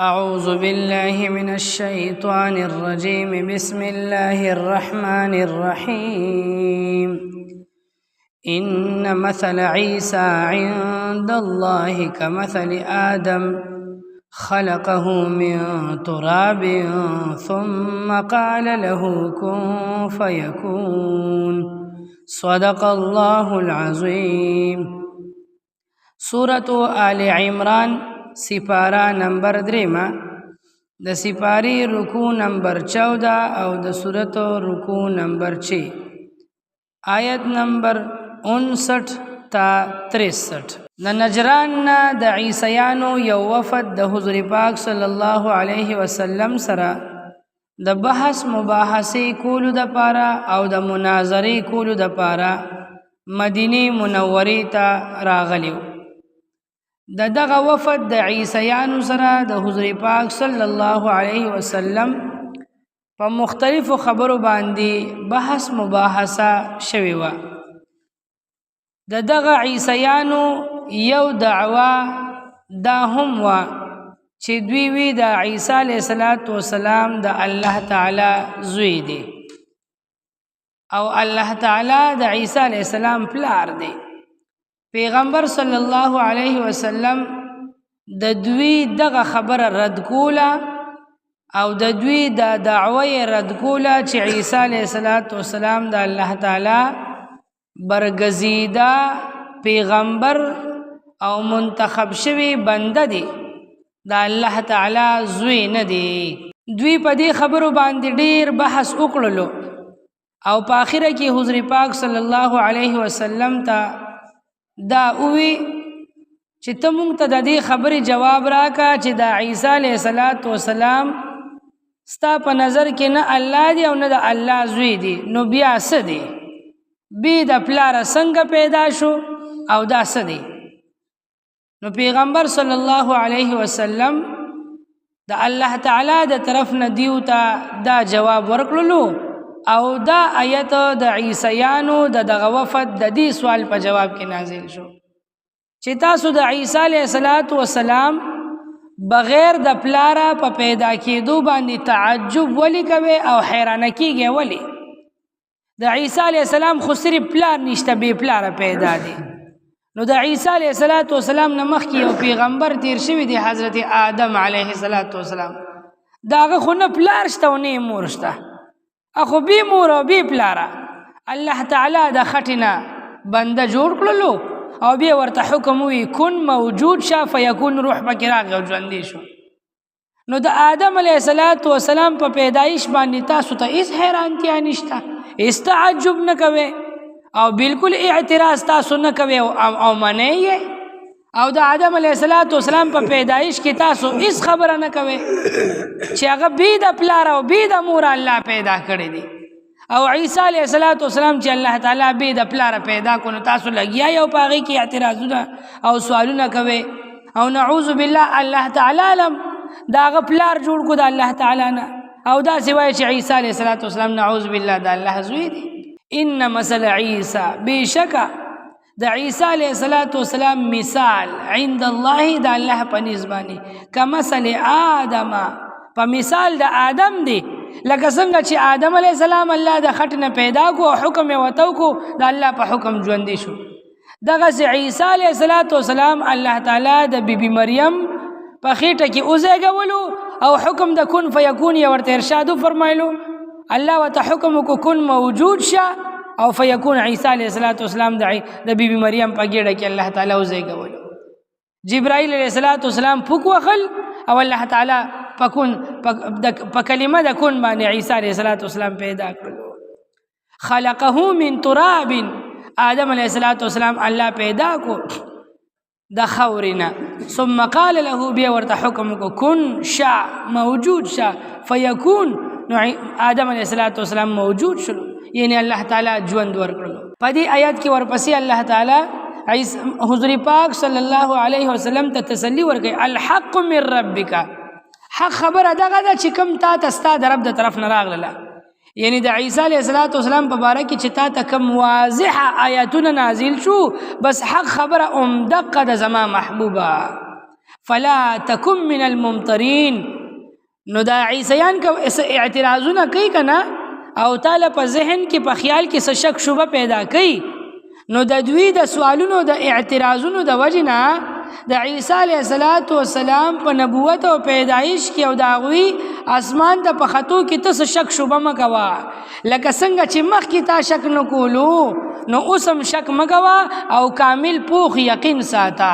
أعوذ بالله من الشيطان الرجيم بسم الله الرحمن الرحيم إن مثل عيسى عند الله كمثل آدم خلقه من تراب ثم قال له كن فيكون صدق الله العظيم. سورة آل عمران سپارہ نمبر 3 د سپاری رکوع نمبر 14 او د سورت رکوع نمبر 6 آیت نمبر 59 تا 63. د نجران د عیسیانو یو وفد د حضور پاک صلی الله علیه وسلم سره د بحث مباحثه کولو د پاره او د مناظره کولو د پاره مدینه منوره ته راغلیو. دغه وفد د عیسیانو سره د حضور پاک صلی الله علیه وسلم په مختلفو خبرو باندې بحث مباحثه شوی و. دغه عیسیانو یو دعوا دا هم و چې دوی وی د عیسی علیه السلام د الله تعالی زوی دی او الله تعالی د عیسی علیه السلام پلار دی. پیغمبر صلی الله علیه وسلم د دوی دغه خبره رد کوله او د دوی د دعوی رد کوله چې عیسی علیه السلام د الله تعالی برگزیده پیغمبر او منتخب شوی بنده دی، د الله تعالی زوی نه دی. دوی په دې خبرو باندې ډیر بحث وکړلو او په اخره کې حضور پاک صلی الله علیه وسلم ته دا اوی چې ته مونږ ته د دې خبرې جواب راکا چې د عیسی علیه السلام ستا په نظر کې نه الله دی او نه د الله زوی دی، نو بیا څه دی؟ بی د پلاره څنګه پیدا شو او دا څه دی؟ نو پیغمبر صلی الله علیه وسلم د الله تعالی د طرف نه دیو ته دا جواب ورکړلو او دا آیت د عیسیانو دغه وفد د دې سوال په جواب کې نازل شو چې تاسو د عیسی علیه السلام بغیر د پلاره په پیدا کېدو باندې تعجب ولی کوي او حیرانه کیږي ولی؟ د عیسی علیه السلام خو صرف پلار نشته، بې پلاره پیدا دی. نو د عیسی علیه السلام نه مخکې یو پیغمبر تیر شوی دی حضرت آدم علیه السلام، د هغه خو نه پلار شته او نه مور شته، اخو بی مور او بی پلاره الله تعالی د خټینا بنده جوړ کړلو او بیا ورته حکم وی کن موجود شه فیکون، روح پکې راغی او ژوندی شو. نو د آدم علیه السلام په پیدایش باندې تاسو ته هیڅ حیرانتیا نشته، هیڅ تعجب نه کوئ او بالکل اعتراض تاسو نه کوئ او منئ او د آدم علیه السلام په پیدایش کې تاسو هیڅ خبره نه کوئ چې هغه بی د پلار او بی د مور الله پیدا کړی دی، او عیسی علیه السلام چې الله تعالی بی د پلار پیدا کړو تاسو لګیا یو په هغې کې اعتراضونه او سوالونه کوئ او نعوذ بالله الله تعالی علم د هغه پلار جوړ کړو د الله تعالی نه او داسې وایي چې عیسی علیه السلام نعوذ بالله د الله زوی دی. ان مثل عیسی بېشکه د عیسی علیه السلام مثال عند الله د الله په نزد باندې کمثل آدم په مثال د آدم دی، لکه څنګه چې آدم علیه السلام الله د خټ نه پیدا کو او حکم یې ورته وکړو د الله په حکم ژوندی شو. دغسې عیسی علیه السلام الله تعالی د بیبي مریم په خېټه کې وزیږولو او حکم د کن فیکون یې ورته ارشاد وفرمایلو، الله ورته حکم وکړو کن موجود شه او فیکون عیسی علیه السلام د بیبي مریم په ګېډه کې الله تعالی وزیږولو. جبرائیل علیه السلام پوک وخل او الله تعالی په کلمه د کن باندې عیسی علیه السلام پیدا کړلو. خلقه من تراب، آدم علیه السلام الله پیدا کو د خورنا، ثم قال له بیا ورته حکم وکړو کن شا موجود شا فیکون، نو آدم علیه السلام موجود شلو، یعنی الله تعالی ژوند ورکړلو. په دې آیات کې ورپسې الله تعالی حضور پاک صلی الله علیه وسلم ته تسلی ورکړي الحق من ربک، حق خبره دغه ده چې کوم تا ته ستا د رب د طرف نه راغله، یعنی د عیسی علیه السلام په باره کې چې تا ته کوم واضحه آیاتونه نازل شو، بس حق خبره دقه د زما محبوبه فلا تکن من الممترین. نو دا عیسیان که اعتراضونه کوي که نه او تعالی په ذهن کې په خیال کې څه شک شبه پیدا کوي، نو د دوی د سوالونو د اعتراضونو د وجې نه د عیسی علیه السلام په نبوت او پیدایش کې او د هغوی اسمان ته په ختو کې ته څه شک شبه مه کوه. لکه څنګه چې مخکې تا شک نه کولو نو اوس هم شک مه کوه او کامل پوخ یقین ساته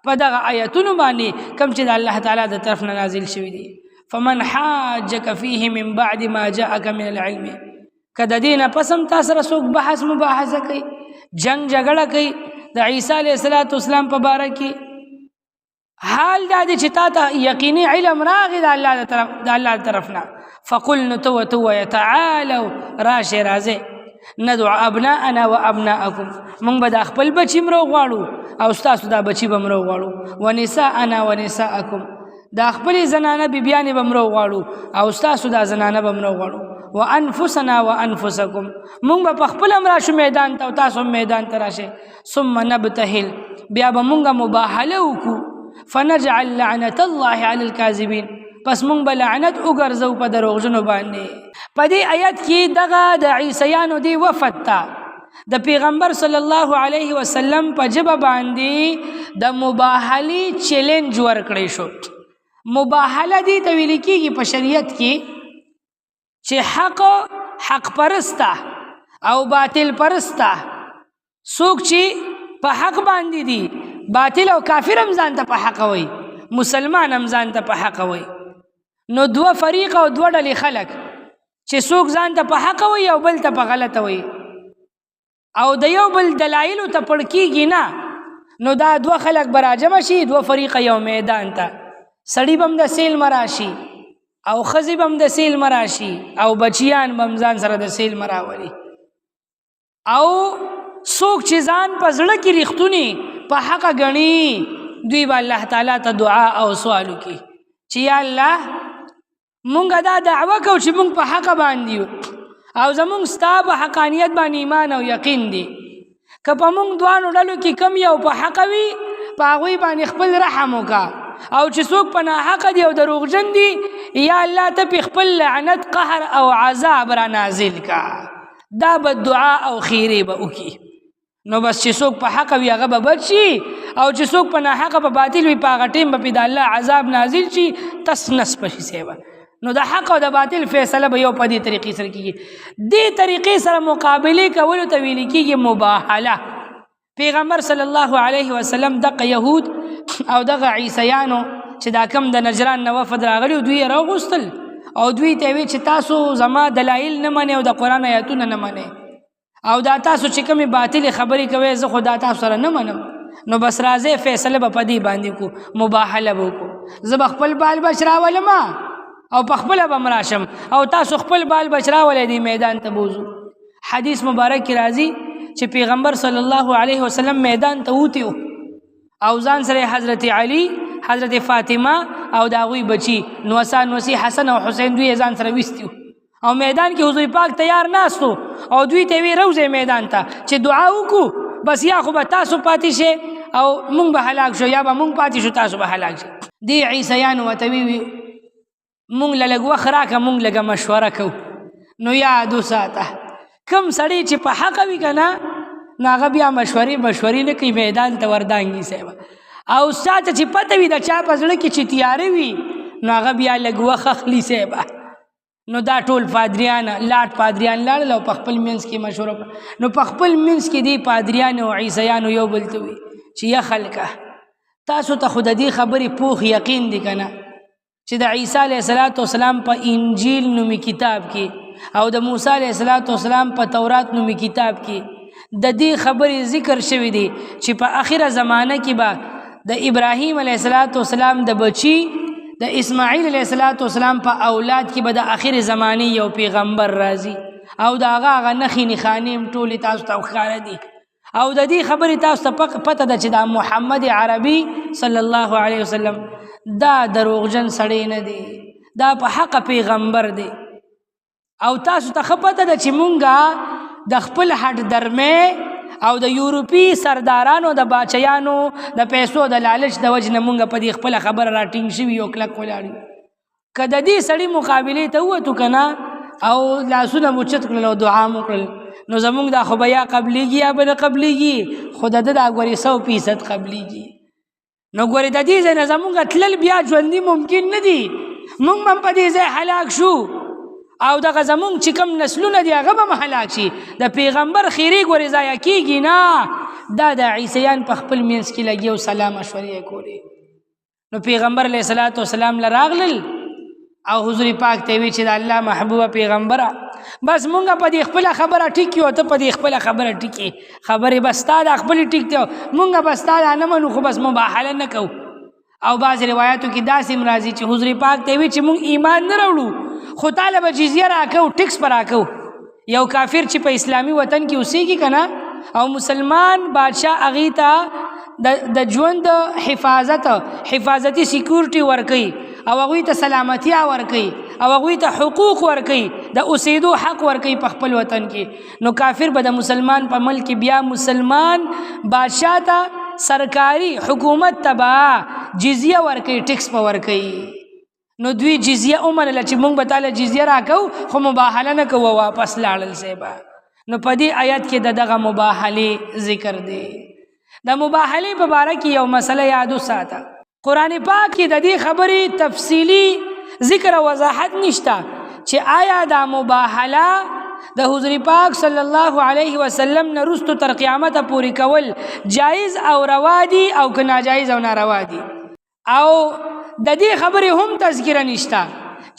په دغه آیتونو باندې کوم چې د الله تعالی د طرف نه نازل شوي دي. فمن حاجك فيه من بعد ما جاءك من العلم، کده دینه پسم تا سره څوک بحث مباحثه کوي، جنگ جګړه کوي د عیسی علیه السلام په باره کې، حال دا دی چې تا ته یقیني علم راغی د الله طرف نه، فقل نو تو تعالوا راشئ راځئ ندعو ابناءنا وابناءکم، مونږ به د خپل بچي مرو غواړو او ستاسو دا بچي به مرو غواړو، ونساءنا ونساءکم، دا خپل زنانه بیبیانې به مرو غواړو او ستاسو دا زنانه به مرو غواړو، وانفسنا وانفسکم، مونږ به په خپل هم راشو میدان ته او تاسو هم میدان ته راشئ، ثم نبتهل، بیا به مونږ مباهله وکړو، فنجعل لعنة الله علی الکاذبین، پس مونږ به لعنت وګرځو په دروغجنو باندې. په دې آیت کې دغه د عیسیانو دی وفد ته د پیغمبر صلی الله علیه وسلم په ژبه باندې د مباهلې چیلنج ورکړی شو. مباهله دی ته ویل کېږي په شریعت کې چې حق پرسته او باطل پرسته څوک چې په حق باندې دي، باطل او کافر هم ځان ته په حق وایي، مسلمان هم ځان ته په حق وایي، نو دوه فریق او دوه ډلې خلک چې څوک ځان ته په حق وایي او بل ته په غلطه وایي او د یو بل دلایلو ته پړ کېږي نه، نو دا دوه خلک به راجمع شي، دوه فریقه یو میدان ته، سړي به هم د سیل مراشي او ښځې به هم د سیل مراشي او بچیان به هم ځان سره د سیل مراولي، او څوک چې ځان په زړه کې ریښتونی په حقه ګڼي دوی به الله تعالی ته دعا او سوال وکړي چې یا الله مونږ دا دعوه کوو چې مونږ په حقه باندې یو او زمونږ ستا په حقانیت باندې ایمان او یقین دی، که په مونږ دوانو ډلو کې کم یو په حقه وي په هغوی باندې خپل رحم وکړه، او چې څوک په ناحقه دی او دروغجن دی یا الله ته پې خپل لعنت قهر او عذاب را نازل کا، دا به دعا او خیرې به وکړي. نو بس چې څوک په حقه وي هغه به بچ شي او چې څوک په ناحقه په باطل وي په هغه ټیم به پې د الله عذاب نازل شي، تس نس به شي سیبه. نو د حق او د باطل فیصله به یو په دې طریقې سره کېږي. دې طریقې سره مقابلې کولو ته ویل کېږي مباهله. پیغمبر صلی الله علیه وسلم دغه یهود او دغه عیسیانو چې دا کم د نجران نه وفد راغلي دوی یې راوغوستل او دوی ته وی چې تاسو زما دلایل نه منئ او د قرآن آیاتونه نه منئ او دا تاسو چې کومې باطلې خبرې کوئ زه خو دا تاسو سره نه منم، نو بس راځئ فیصله به په دې باندې کړو، مباهله به وکړو، زه به خپل بال بچ راولم او په خپله به م راشم او تاسو خپل بال بچ راولی دی میدان ته بوځو. حدیث مبارک کې راځي چې پیغمبر صلی الله علیه وسلم میدان ته وتی او ځان سره حضرت علی، حضرت فاطمه او د هغوی بچي نوسی حسن او حسین دوی ځان سره ویستي او میدان کې حضور پاک تیار ناستو او دوی ته وی روزه میدان ته چې دعا وکړو، بس یا خو به تاسو پاتې شئ او مونږ به هلاک شو یا به مونږ پاتې شو تاسو به هلاک شئ. دې عیسیانو ورته وی مونږ له لږ وخت راکړه مونږ لږه مشوره کوو. نو یاد وساته کم سړی چې په حقه وي که نه نو هغه بیا مشورې نه کوي، میدان ته وردانګي صاحبه، او ساته چې پته وي د چا په زړه کې چې تیاره وي نو هغه بیا لږ وخت اخلي صاحبه. نو دا ټول پادریان پادریان لاړل او په خپل منځ کې مشوره کړه. نو په خپل منځ کې دی پادریانو او عیسیانو یو بل ته وي چې یا خلکه تاسو ته خو د دې خبرې پوخ یقین دی که نه چې د عیسی علیه السلام په انجیل نومي کتاب کې او د موسی علیه السلام په تورات نومي کتاب کې د دې خبرې ذکر شوی دی چې په آخره زمانه کې به د ابراهیم علیه السلام د بچي د اسماعیل علیه السلام په اولاد کې به د آخر زمانه یو پیغمبر راځي او د هغه نښې نښانې هم ټولې تاسو ته ښکاره دي او د دې خبرې تاسو ته پته ده چې دا محمد عربي صلی الله علیه وسلم دا دروغجن سړی نه دی، دا په حق پیغمبر دی او تاسو ته ښه پته ده چې مونږ د خپل هټ درمې او د یورپی سردارانو د باچیانو د پیسو د لالچ د وجه نه مونږ په دې خپل خبره راټینګ شوي یو کلک ولاړ که د دې سړي مقابلې ته ووتو که نه او لاسونه مو چت کړل او دعا مو کړل نو زمونږ دا خو به یا قبلیږي یا به نه قبلیږي خو د ده دا ګورې 100% قبلیږي نو ګورې د دې ځای نه زمونږ تلل بیا ژوندي ممکن نه دي مونږ به هم په دې ځای هلاک شو او دغه زمونږ چې کوم نسلونه دي هغه به هم هلاک شي د پیغمبر خیرې ګورې ضایع کېږي نه دا د عیسیان په خپل منځ کې لګي او سلام مشورې کولې نو پیغمبر علیه الصلاة والسلام له راغلل او حضور پاک ته وی چې د الله محبوبه پیغمبره بس مونږ په دې خپله خبره ټیک یو ته په دې خپله خبره ټیکې خبرې بس تا د خپلې ټیک دی مونږ بس تا دا نه منو خو بس مباهله نه کوو او بعض روایاتو کې داسې هم راځي چې حضور پاک ته وی چې مونږ ایمان نه راوړو خو تاله به جزیه راکو ټیکس به راکو یو کافر چې په اسلامي وطن کې اوسېږي که نه او مسلمان بادشاه هغې ته د ژوند حفاظتي سیکورټي ورکوي او هغوی ته سلامتیا ورکوي او هغوی ته حقوق ورکوي د اوسېدو حق ورکوي په خپل وطن کې نو کافر به د مسلمان په ملک کې بیا مسلمان بادشاه ته سرکاری حکومت ته به جزیه ورکوي ټیکس به ورکوي نو دوی جزیه ومنله چې مونږ به تاله جزیه راکوو خو مباهله نه کوو واپس لاړل صاحبه نو په دې آیت کې د دغه مباهلې ذکر دی د مباهلې په باره کې یو مسله یاد وساته قرآن پاک کې د دې خبرې تفصیلی ذکر او وضاحت نشته چې آیا دا مباهله د حضور پاک صلی الله علیه وسلم نه وروسته تر قیامته پورې کول جایز او روا دي او که ناجایز او ناروا دي او د دې خبرې هم تذکره نشته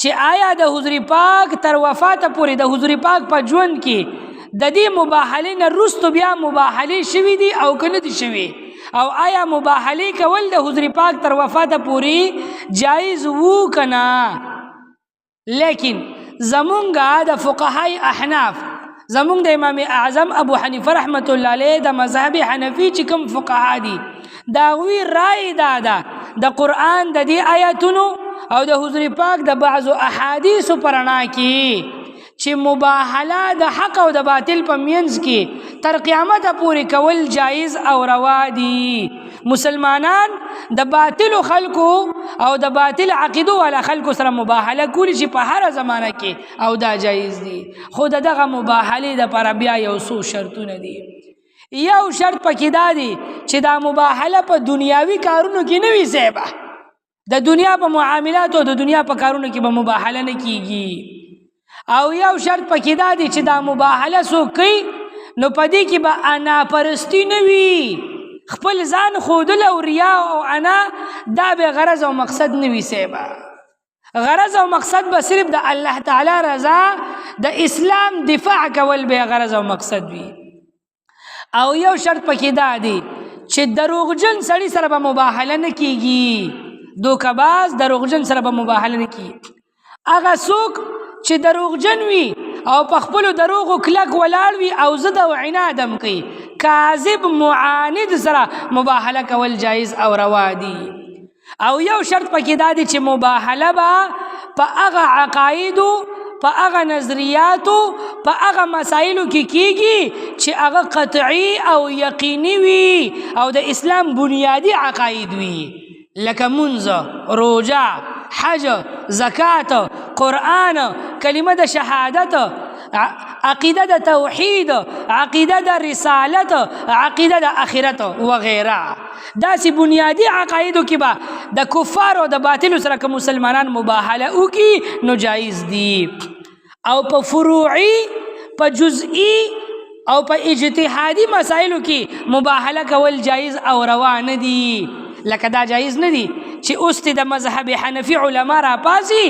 چې آیا د حضور پاک تر وفاته پورې د حضور پاک په ژوند کې د دې مباهلې نه وروسته بیا مباهلې شوي دي او که نه دي شوي او آیا مباهلې کول د حضور پاک تر وفاته پورې جایز وو که نه لیکن زمونږ د فقهای احناف زمونږ د امام اعظم ابو حنیفه رحمت الله علیه د مذهب حنفي چې کوم فقها دي د هغوی رای دا ده د قرآن د دې آیتونو او د حضور پاک د بعضو احادیثو په رڼا کې چې مباهله د حق او د باطل په منځ کې تر قیامته پورې کول جایز او روا دي مسلمانان د باطل خلکو او د باطل عقیدو والا خلکو سره مباهله کولی چې په هر زمانه کې او دا جایز دي خو دغه مباهلې دپاره بیا یو څو شرطونه دي یو شرط پکې دا دی چې دا مباهله په دنیاوي کارونو کې نه وي صاحبه د دنیا په معاملاتو د دنیا په کارونو کې به مباهله نه کیږي او یو شرط پکې دا دی چې دا مباهله څوک کوي نو په دې کې به انا پرستی نه وي خپل ځان ښودل او ریا او انا دا به غرض او مقصد نه وي صاحبه غرض او مقصد به صرف د الله تعالی رضا د اسلام دفاع کول به غرض او مقصد وي او یو شرط پکې دا دی چې دروغجن سړي سره به مباهله نه کیږي دوکهباز دروغجن سره به مباهله نه کیږي هغه څوک چې دروغجن وي او په خپلو دروغو کلک ولاړ وي او ضد او عناد هم کوي کاذب معاند سره مباهله کول جایز او روا دي او یو شرط پکې دا دی چې مباهله به په هغه عقایدو په هغه نظریاتو په هغه مسایلو کې کیږي چې هغه قطعي او یقیني وي او د اسلام بنیادی عقاید وي لکه منځ روژه حج زکات قرآن کلمه د شهادت عقیده د توحید عقیده د رسالت عقیده د آخرت وغیره داسې بنیادی عقایدو کې به د کفارو د باطلو سره که مسلمانان مباهله وکړي نو جایز دي او په فروعي په جزئی او په اجتهادي مسایلو کې مباهله کول جایز او روا نه دي لکه دا جایز نه دي چې اوس د مذهب حنفي علما را پاسي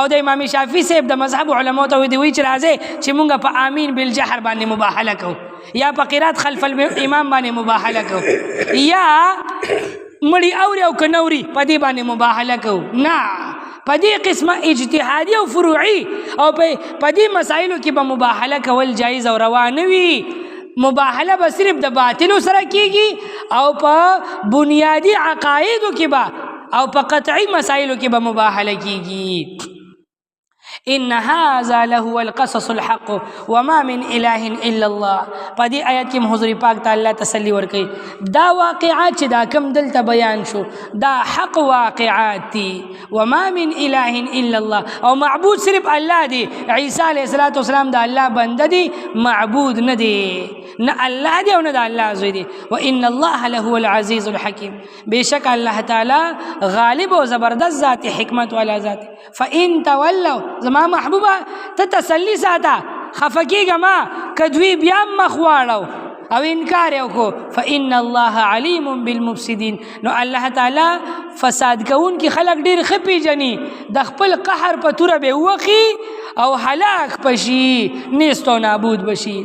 او د امام شافعي صاحب د مذهب علما ته وایي چې راځي چې مونږ په آمین بالجهر باندې مباهله کوو یا په قرات خلف الامام باندې مباهله کوو یا مړی اوري او کنوري په دې باندې مباهله کوو نه په دې قسمه اجتهادي او فروعي او په دې مسایلو کې به مباهله کول جایز او روا نه وي مباهله به صرف د باطلو سره کیږي او په بنیادی عقایدو کې به او په قطعی مسایلو کې به مباهله کیږي ان هذا له القصص الحق وما من اله الا الله. پدې آیت کې حضور پاک تعالی تسلی ورکړي دا واقعات چې دا کم دلته بیان شو دا حق واقعات دي. وما من اله الا الله او معبود صرف الله دی. عیسی علیه السلام دا الله بنده دی معبود نه دی نه الله دی او نه دا الله زوی دی. وان الله له العزیز الحکیم بشک الله تعالی غالب او زبردست ذات حکمت والا ذات. فان تولوا زما محبوبه ته تسلی ساته خفقیګه ما کدوی بیا مخواړو او انکار وکړو فان الله علیم بالمفسدین. نو الله تعالی فساد کوون کی خلق ډیر خپي جنی د خپل قهر په تور به وخی او هلاک پشي نیستو نابود بشي.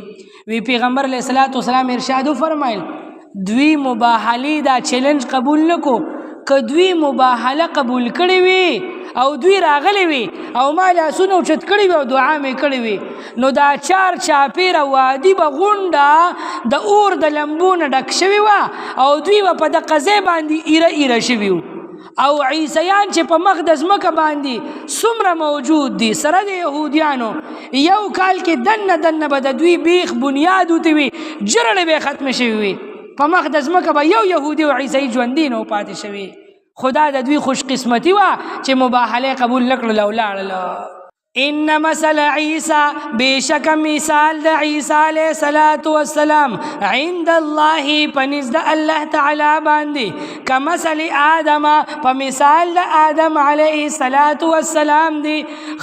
وی پیغمبر علیہ الصلوۃ والسلام ارشاد فرمایل دوی مباهله دا چیلنج قبول نکو کدوی مباهله قبول کړي وي او دوی راغلی وي او ما لاسونه اوچت کړي وي او دعا مې کړي وي نو دا چار چاپیره وادي به غونډه د اور د لمبونه ډک شوي وه او دوی به په دغه ځای باندې ایره ایره شوي وو او عیسیان چې په مخ د ځمکه باندې څومره موجود دي سره د یهودیانو یو کال کې دنه به د دوی بیخ بنیاد وتی وي جرړې به ختم شوي وي په مخ د ځمکه به یو یهودي او عیسائی ژوندي نه پاتې شوي. خدا د دوی خوش قسمتي وه چې مباهله قبول نه کړله او لاړله. ان مثل عیسی بشک مثال د عیسی علیه السلام عند الله پنځ د الله تعالی باندې کمثل آدم په مثال د آدم علیه السلام دی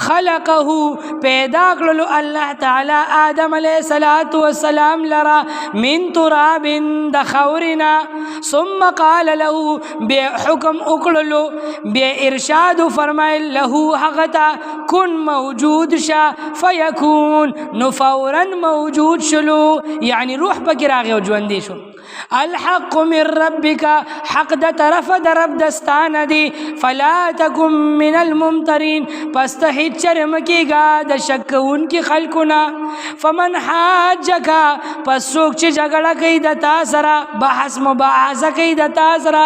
خلقه پیدا کړلو الله تعالی آدم علیه السلام لرا من تراب د خورنا ثم قال له بحکم وکړلو بیا ارشاد فرمایل له هغه کن موجود شا فیکون نو فورا موجود شلو یعنی روح پکې راغی او ژوندی شو. الحق من ربک حق د طرف د رب دستانه دی فلا تکن من الممترین پس ته هیڅ چرم کېږه د شک کوونکي خلکونه. فمن حاجک پس څوک چې جګړه کوي د تا سره بحث مباحثه کوي د تا سره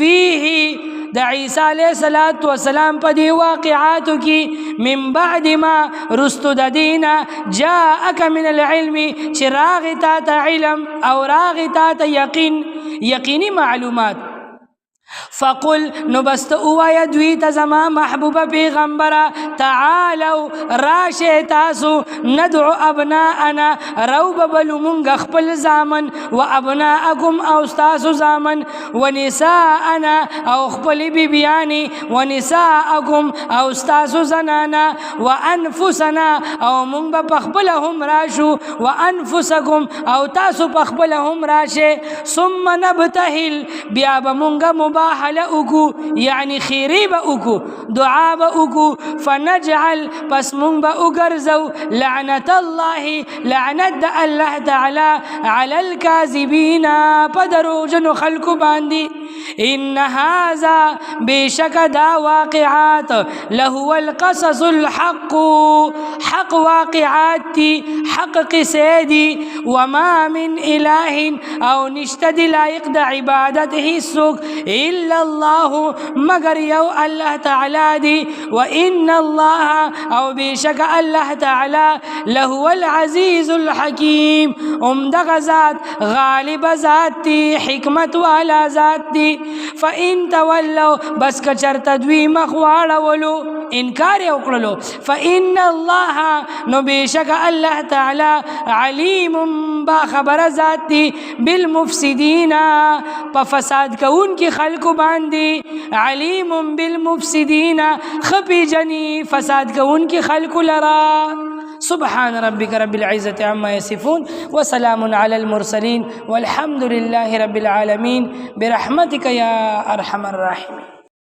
فیه د عیسی علیه السلام په دې واقعاتو کې من بعد ما رستو د دینه جاءک من العلم چې راغی تا ته علم او راغی تا ته یقینی معلومات. فقل نو بست اوایا دوی ته زما محبوبه پیغمبره تعالو راشه تاسو ندعو ابناءنا روب بلو منگ خپل زامن و ابناءکم او ستاسو زامن و نساءنا او خپل بیبیانی و نساءکم او ستاسو زنانا و انفسنا او منگ پخپل هم راشو و انفسکم او تاسو پخپل هم راشه ثم نبتهل بیا بمنگ مباحله اکو یعنی خیری با اکو دعا با اکو فنجعل پس من با اگرزو لعنت الله لعنت دا اللہ تعالی علی الكاذبین پدرو جنو خلق باندی. ان هذا بشک دا واقعات لهو القصص الحق حق واقعات تی حق قصه دی وما من اله او نشتد لائق دا عبادت ہی سوک الا الله مگر یو الله تعالی دی وان الله او بشک الله تعالی لهو العزیز الحکیم دغه ذات غالب ذات دی حکمت والا ذات دی. فإن تولوا بس کچرت دوی مخواړولو انکار وکړلو فإن الله نو بشک الله تعالی علیم با خبر ذات دی بالمفسدین په فساد کون کی خلق باندې علیم بالمفسدین خپی جنی فساد کون کی خلق لرا. سبحان ربك رب العزة عما يصفون وسلام على المرسلين والحمد لله رب العالمين برحمتك يا أرحم الراحمين.